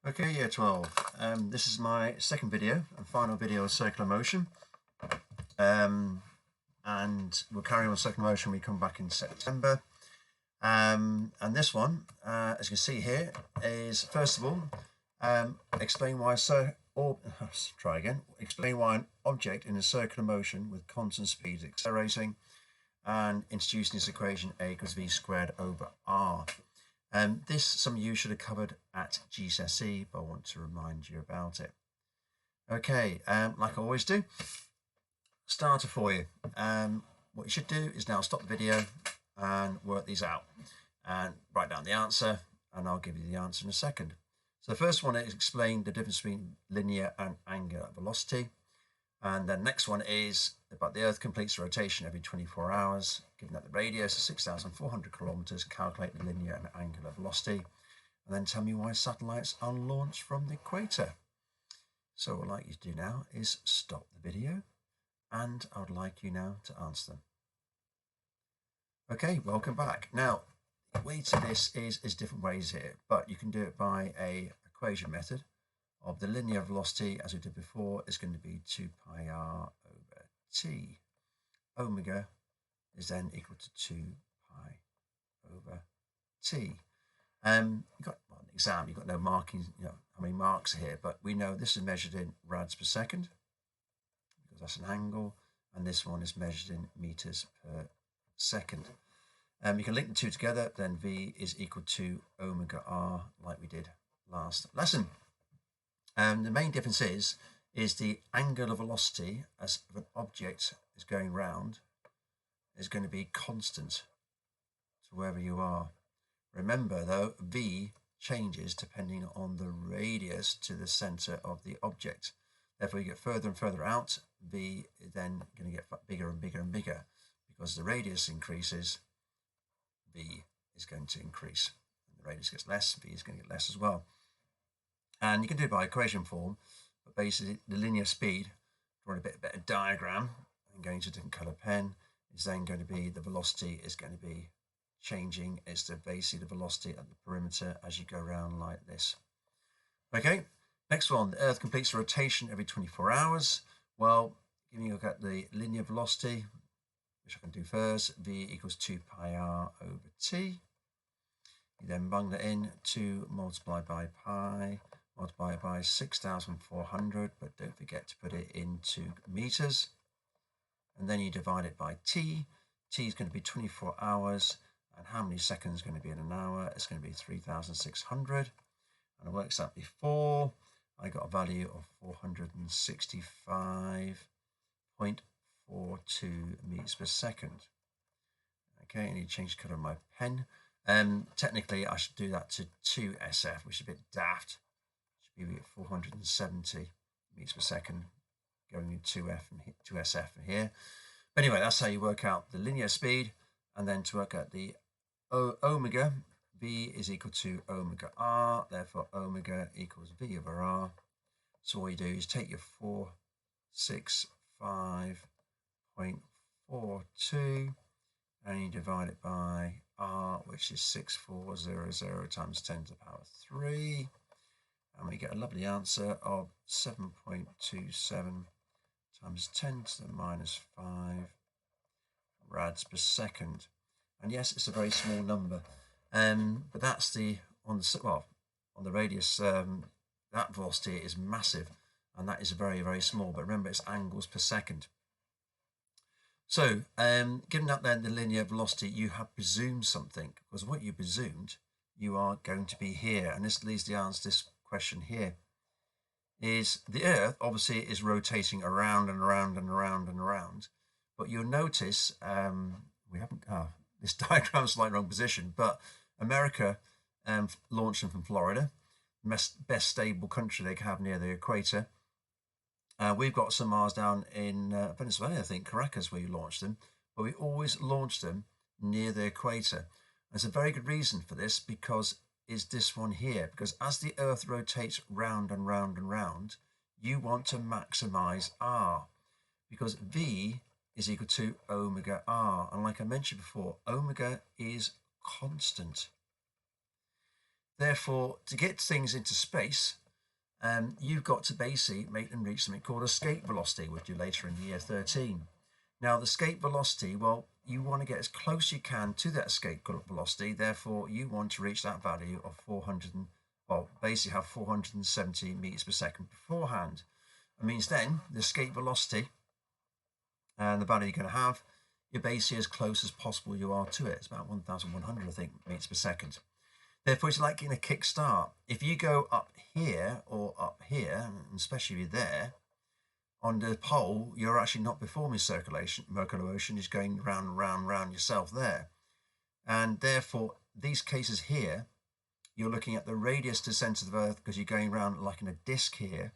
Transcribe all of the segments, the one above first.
Okay, year 12. This is my second video and final video of circular motion. And we'll carry on circular motion when we come back in September. And this one, as you can see here, is first of all, explain why explain why an object in a circular motion with constant speed is accelerating, and introducing this equation A equals v squared over r. This some of you should have covered at GCSE, but I want to remind you about it. Okay, like I always do, starter for you. What you should do is now stop the video and work these out and write down the answer, and I'll give you the answer in a second. So the first one is explain the difference between linear and angular velocity. And the next one is about the Earth completes a rotation every 24 hours. Given that the radius is 6,400 kilometers, calculate the linear and angular velocity. And then tell me why satellites are launched from the equator. So what I'd like you to do now is stop the video, and I would like you now to answer them. Okay, welcome back. Now, the way to this is different ways here, but you can do it by a equation method of the linear velocity, as we did before, is going to be 2 pi r over t. Omega is then equal to 2 pi over t. You've got an exam, you've got no marking, how many marks are here, but we know this is measured in rads per second, because that's an angle, and this one is measured in meters per second. You can link the two together, then v is equal to omega r, like we did last lesson. The main difference is the angular velocity as an object is going round is going to be constant to wherever you are. Remember though, v changes depending on the radius to the center of the object. Therefore, you get further and further out, v is then going to get bigger and bigger and bigger. Because the radius increases, v is going to increase. And the radius gets less, v is going to get less as well. And you can do it by equation form, but basically the linear speed, drawing a bit better diagram and going to a different color pen, is then going to be the velocity is going to be changing. It's basically the velocity at the perimeter as you go around like this. Okay, next one, the Earth completes a rotation every 24 hours. Well, giving you a look at the linear velocity, which I can do first, v equals 2 pi r over t. You then bung that in, 2 multiplied by pi, multiplied by 6,400, but don't forget to put it into meters. And then you divide it by t. T is going to be 24 hours. And how many seconds is going to be in an hour? It's going to be 3,600. And it works out before. I got a value of 465.42 meters per second. Okay, I need to change the color of my pen. Technically, I should do that to 2SF, which is a bit daft. It should be 470 meters per second, going in 2SF from here. But anyway, that's how you work out the linear speed. And then to work out the omega, v is equal to omega r. Therefore, omega equals v over r. So all you do is take your 465.42 and you divide it by r, which is 6400 times 10 to the power 3. And we get a lovely answer of 7.27 times 10 to the minus 5 rads per second. And yes, it's a very small number. But that's on the radius, that velocity is massive, and that is very, very small. But remember, it's angles per second. So, given that then the linear velocity, you have presumed something, because what you presumed, you are going to be here. And this leads the answer to this question here. Is the Earth obviously is rotating around and around and around and around. But you'll notice, this diagram's slightly wrong position, but America launched them from Florida, best stable country they can have near the equator. We've got some Mars down in Venezuela, I think, Caracas, where you launched them, but we always launched them near the equator. There's a very good reason for this, because is this one here, because as the Earth rotates round and round and round, you want to maximize r, because v is equal to omega r. And like I mentioned before, omega is constant. Therefore, to get things into space, you've got to basically make them reach something called escape velocity, which you do later in year 13. Now, the escape velocity, well, you want to get as close as you can to that escape velocity. Therefore, you want to reach that value of 400, well, basically have 470 meters per second beforehand. It means then the escape velocity and the value you're going to have, you're basically as close as possible you are to it. It's about 1,100, I think, meters per second. Therefore, it's like getting a kick start. If you go up here or up here, and especially there, on the pole, you're actually not performing circular motion, is going round and round and round yourself there. And therefore, these cases here, you're looking at the radius to the center of the Earth because you're going around like in a disc here.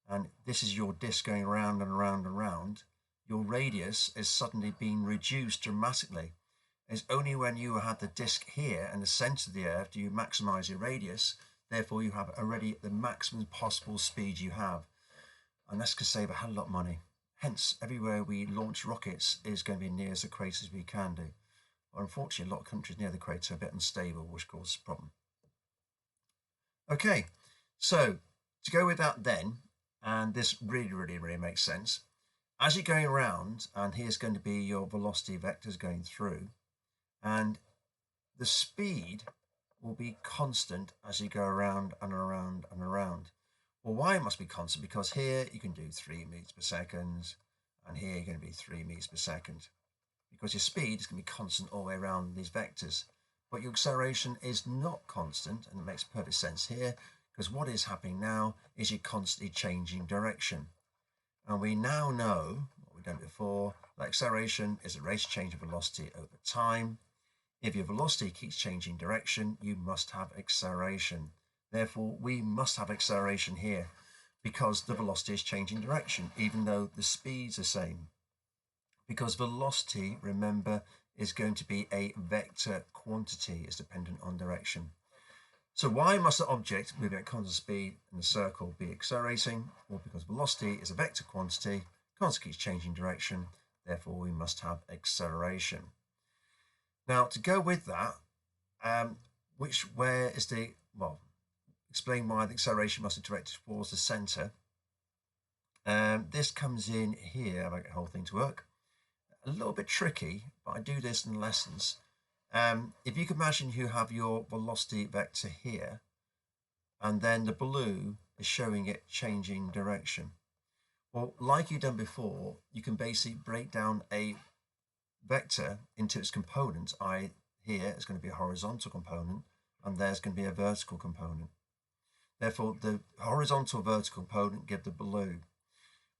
And this is your disc going around and around and around. Your radius is suddenly being reduced dramatically. It's only when you have the disc here and the center of the Earth do you maximize your radius. Therefore, you have already the maximum possible speed you have. And that's going to save a hell of a lot of money. Hence, everywhere we launch rockets is going to be near as the equator as we can do. But unfortunately, a lot of countries near the equator are a bit unstable, which causes a problem. Okay, so to go with that then, and this really makes sense. As you're going around, and here's going to be your velocity vectors going through, and the speed will be constant as you go around and around and around. Well, why it must be constant? Because here you can do 3 meters per second, and here you're going to be 3 meters per second. Because your speed is going to be constant all the way around these vectors. But your acceleration is not constant, and it makes perfect sense here, because what is happening now is you're constantly changing direction. And we now know, what we've done before, that acceleration is a rate of change of velocity over time. If your velocity keeps changing direction, you must have acceleration. Therefore, we must have acceleration here because the velocity is changing direction, even though the speed's the same. Because velocity, remember, is going to be a vector quantity, is dependent on direction. So why must the object moving at constant speed in the circle be accelerating? Well, because velocity is a vector quantity, constantly keeps changing direction, therefore we must have acceleration. Now, to go with that, explain why the acceleration must be directed towards the center. This comes in here, I'll make the whole thing to work. A little bit tricky, but I do this in lessons. If you can imagine you have your velocity vector here, and then the blue is showing it changing direction. Well, like you've done before, you can basically break down a vector into its components. Here is going to be a horizontal component, and there's going to be a vertical component. Therefore, the horizontal vertical component give the blue.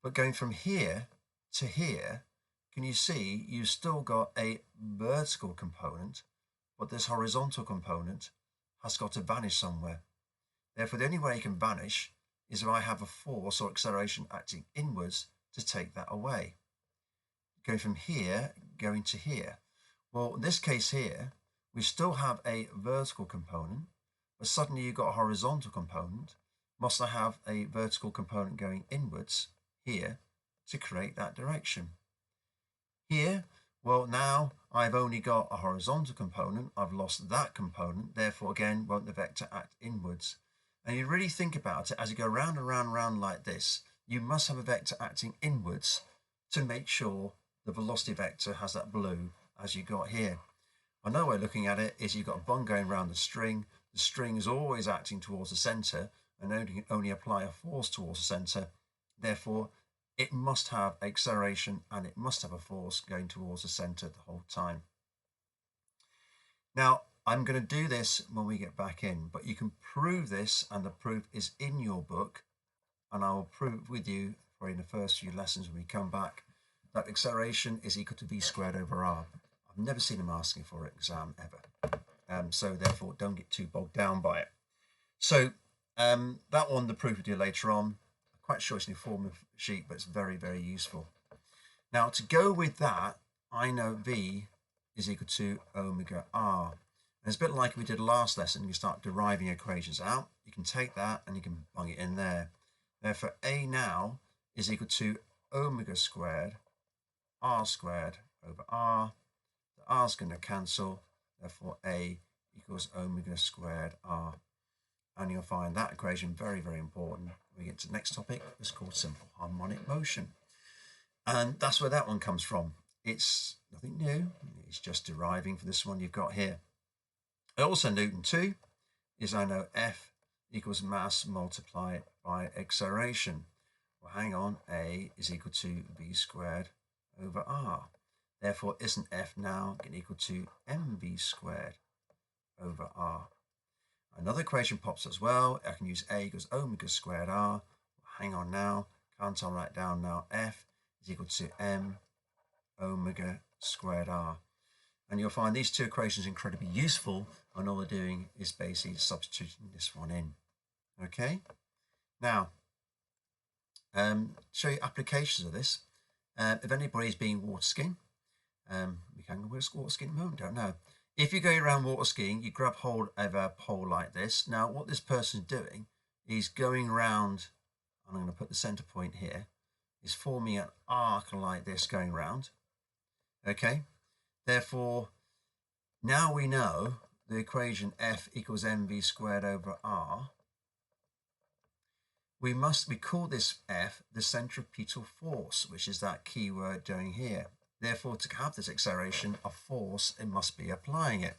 But going from here to here, can you see you've still got a vertical component, but this horizontal component has got to vanish somewhere. Therefore, the only way it can vanish is if I have a force or acceleration acting inwards to take that away. Going from here, going to here. Well, in this case here, we still have a vertical component, but suddenly you've got a horizontal component. Must I have a vertical component going inwards here to create that direction? Here, well, now I've only got a horizontal component. I've lost that component. Therefore, again, won't the vector act inwards? And you really think about it, as you go round and round and round like this, you must have a vector acting inwards to make sure the velocity vector has that blue as you got here. Another way of looking at it is you've got a bond going around the string. The string is always acting towards the center and only apply a force towards the center. Therefore, it must have acceleration and it must have a force going towards the center the whole time. Now, I'm going to do this when we get back in, but you can prove this, and the proof is in your book, and I will prove with you for in the first few lessons when we come back that acceleration is equal to v squared over r. I've never seen them asking for an exam ever, so therefore don't get too bogged down by it. So that one, the proof we'll do later on. I'm quite sure it's an informative sheet, but it's very useful. Now, to go with that, I know v is equal to omega r. And it's a bit like we did last lesson. You start deriving equations out. You can take that and you can bung it in there. Therefore, a now is equal to omega squared r squared over r. The r is going to cancel. Therefore, a equals omega squared r. And you'll find that equation very, very important. When we get to the next topic, it's called simple harmonic motion. And that's where that one comes from. It's nothing new. It's just deriving from this one you've got here. Also, Newton 2 is, I know, F equals mass multiplied by acceleration. Well, hang on, A is equal to V squared over R. Therefore, isn't F now going to equal to mv squared over R? Another equation pops as well. I can use A equals omega squared R. Well, hang on now, can't I write down now F is equal to m omega squared R? And you'll find these two equations incredibly useful, and all they're doing is basically substituting this one in. Okay, now show you applications of this. If anybody's been water skiing, we can go water skiing at the moment, don't know. If you're going around water skiing, you grab hold of a pole like this. Now, what this person's doing is going around, and I'm going to put the center point here, is forming an arc like this going round. Okay, therefore, now we know the equation F equals mv squared over R. We call this F the centripetal force, which is that key word down here. Therefore, to have this acceleration of force, it must be applying it.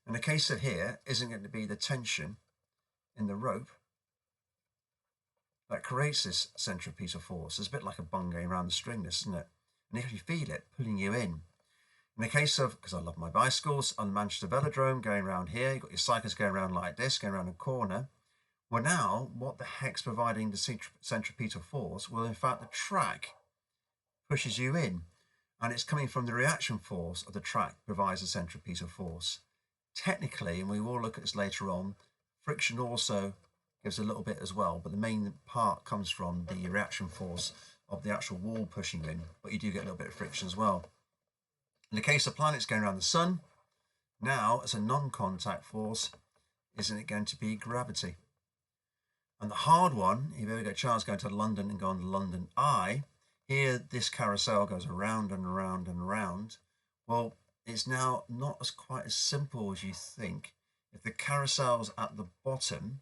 And the case of here isn't going to be the tension in the rope that creates this centripetal force. It's a bit like a bung going around the string, isn't it? And if you feel it pulling you in. In the case of, because I love my bicycles, on the Manchester Velodrome going around here, you've got your cyclists going around like this, going around a corner. Well, now, what the heck's providing the centripetal force? Well, in fact, the track pushes you in, and it's coming from the reaction force of the track provides the centripetal force. Technically, and we will look at this later on, friction also gives a little bit as well, but the main part comes from the reaction force of the actual wall pushing you in, but you do get a little bit of friction as well. In the case of planets going around the sun, now as a non-contact force, isn't it going to be gravity? And the hard one, if you ever get a chance going to London and go on the London Eye, here this carousel goes around and around and around. Well, it's now not quite as simple as you think. If the carousel's at the bottom,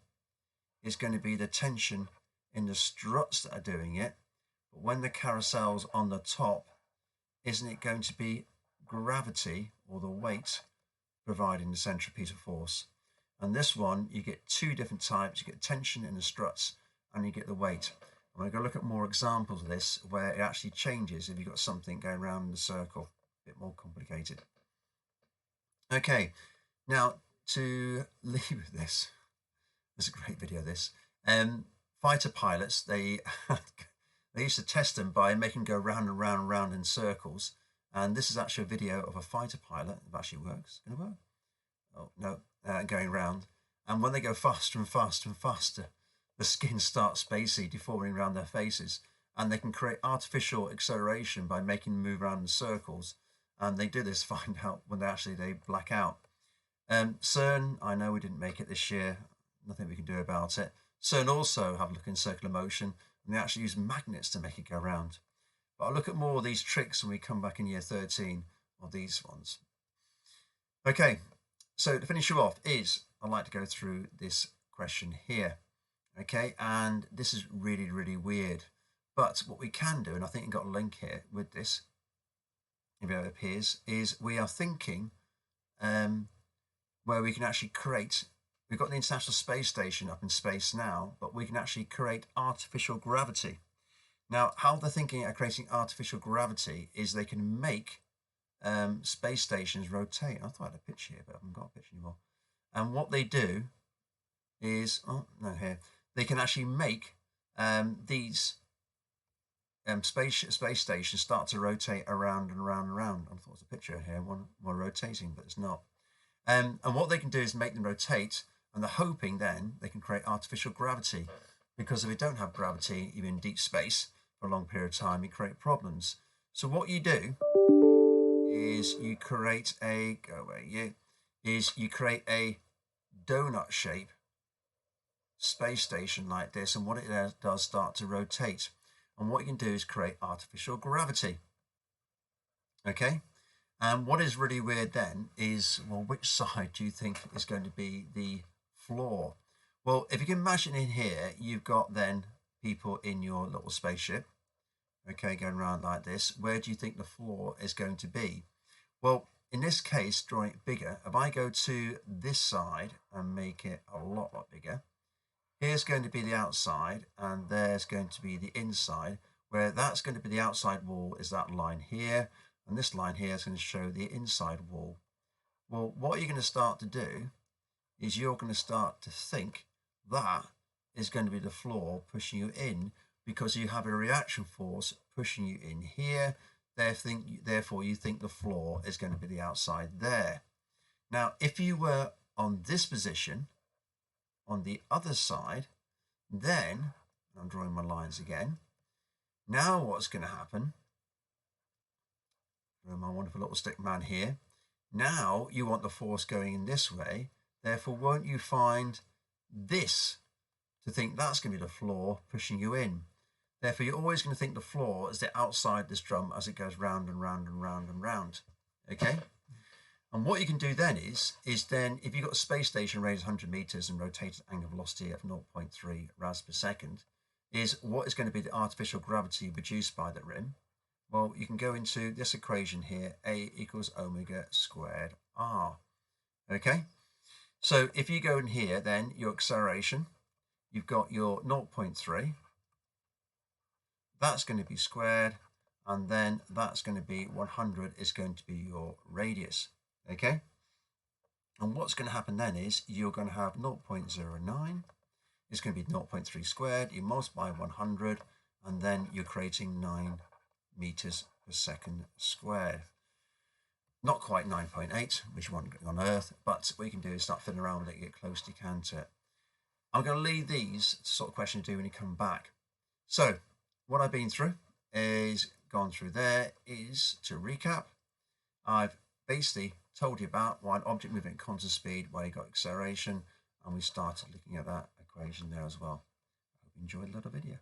it's going to be the tension in the struts that are doing it. But when the carousel's on the top, isn't it going to be gravity or the weight providing the centripetal force? And this one, you get two different types. You get tension in the struts and you get the weight. I'm going to go look at more examples of this where it actually changes if you've got something going around in the circle. A bit more complicated. Okay, now to leave with this, there's a great video of this. Fighter pilots, they used to test them by making them go round and round and round in circles. And this is actually a video of a fighter pilot. It actually works. It's going to work. Oh, no. Going round, and when they go faster and faster and faster, the skin starts basically deforming around their faces, and they can create artificial acceleration by making them move around in circles. And they do this, find out when they black out. CERN, I know we didn't make it this year, nothing we can do about it. CERN also have a look in circular motion, and they actually use magnets to make it go round. But I'll look at more of these tricks when we come back in year 13 of these ones. Okay. So to finish you off I'd like to go through this question here. Okay, and this is really, really weird. But what we can do, and I think you've got a link here with this, if it appears, is we are thinking where we can actually create, we've got the International Space Station up in space now, but we can actually create artificial gravity. Now, how they're thinking of creating artificial gravity is they can make space stations rotate. I thought I had a picture here, but I haven't got a picture anymore. And what they do is, they can actually make these space stations start to rotate around and around and around. I thought there was a picture here, one rotating, but it's not. And what they can do is make them rotate, and they're hoping then they can create artificial gravity, because if you don't have gravity, you're in deep space for a long period of time, you create problems. So what you do is you create a donut shape space station like this, and what it does start to rotate, and what you can do is create artificial gravity. Okay, and what is really weird then is, well, which side do you think is going to be the floor? Well, if you can imagine in here, you've got then people in your little spaceship, okay, going around like this. Where do you think the floor is going to be? Well, in this case, drawing it bigger, if I go to this side and make it a lot bigger, here's going to be the outside and there's going to be the inside, where that's going to be the outside wall is that line here, and this line here is going to show the inside wall. Well, what you're going to start to do is you're going to start to think that is going to be the floor pushing you in, because you have a reaction force pushing you in here. Therefore, you think the floor is going to be the outside there. Now, if you were on this position, on the other side, then, I'm drawing my lines again, now what's going to happen, my wonderful little stick man here, now you want the force going in this way, therefore won't you find this to think that's going to be the floor pushing you in? Therefore, you're always going to think the floor is the outside this drum as it goes round and round and round and round. Okay? And what you can do then is then if you've got a space station raised 100 meters and rotated angular velocity at 0.3 rads per second, is what is going to be the artificial gravity produced by the rim? Well, you can go into this equation here, A equals omega squared r. Okay? So if you go in here, then your acceleration, you've got your 0.3, that's going to be squared, and then that's going to be 100 is going to be your radius. Okay? And what's going to happen then is you're going to have 0.09, it's going to be 0.3 squared, you multiply 100, and then you're creating 9 meters per second squared. Not quite 9.8, which you want on Earth, but what you can do is start fiddling around with it, get close to you can to it. I'm going to leave these sort of questions to do when you come back. So what I've been through is gone through there is, to recap, I've basically told you about why an object moving at constant speed, why you got acceleration, and we started looking at that equation there as well. I hope you enjoyed the little video.